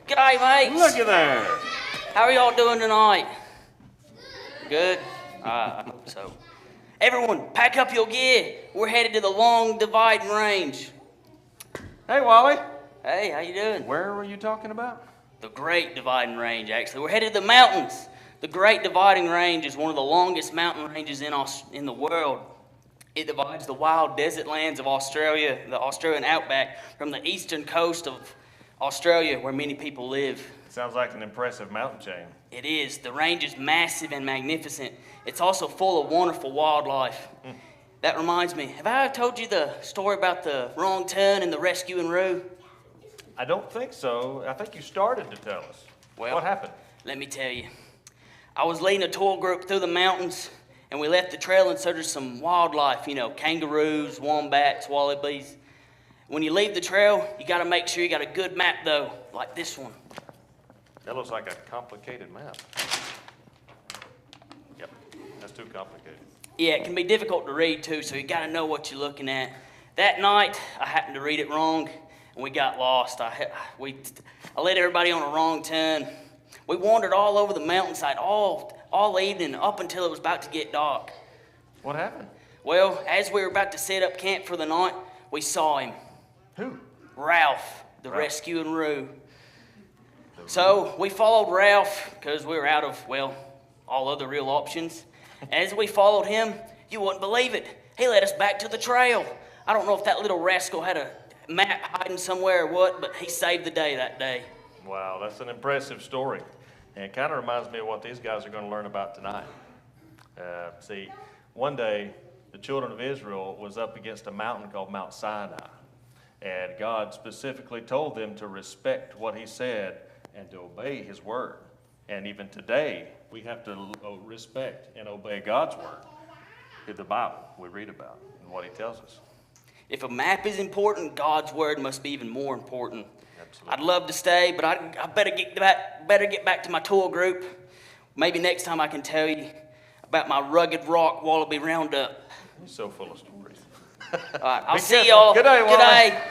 G'day, mates. Look at there. How are y'all doing tonight? Good? I hope so. Everyone, pack up your gear. We're headed to the Long Dividing Range. Hey, Wally. Hey, how you doing? Where were you talking about? The Great Dividing Range, actually. We're headed to the mountains. The Great Dividing Range is one of the longest mountain ranges in the world. It divides the wild desert lands of Australia, the Australian outback, from the eastern coast of Australia, where many people live. Sounds like an impressive mountain chain. It is. The range is massive and magnificent. It's also full of wonderful wildlife. That reminds me, have I told you the story about the wrong turn and the rescuing Roo? I don't think so. I think you started to tell us. Well, what happened? Let me tell you. I was leading a tour group through the mountains, and we left the trail in search of some wildlife, kangaroos, wombats, wallabies. When you leave the trail, you got to make sure you got a good map, though, like this one. That looks like a complicated map. Yep, that's too complicated. Yeah, it can be difficult to read, too, so you got to know what you're looking at. That night, I happened to read it wrong, and we got lost. I led everybody on a wrong turn. We wandered all over the mountainside all evening up until it was about to get dark. What happened? Well, as we were about to set up camp for the night, we saw him. Who? Ralph, the rescuing Roo. So we followed Ralph because we were out of, all other real options. As we followed him, you wouldn't believe it. He led us back to the trail. I don't know if that little rascal had a map hiding somewhere or what, but he saved the day that day. Wow, that's an impressive story. And it kind of reminds me of what these guys are going to learn about tonight. See, one day, the children of Israel was up against a mountain called Mount Sinai. And God specifically told them to respect what he said and to obey his word. And even today, we have to respect and obey God's word in the Bible we read about and what he tells us. If a map is important, God's word must be even more important. Absolutely. I'd love to stay, but I better get back to my tour group. Maybe next time I can tell you about my rugged rock wallaby roundup. You're so full of stories. All right, I'll Be see careful. y'all. Good day, Wally. Good day.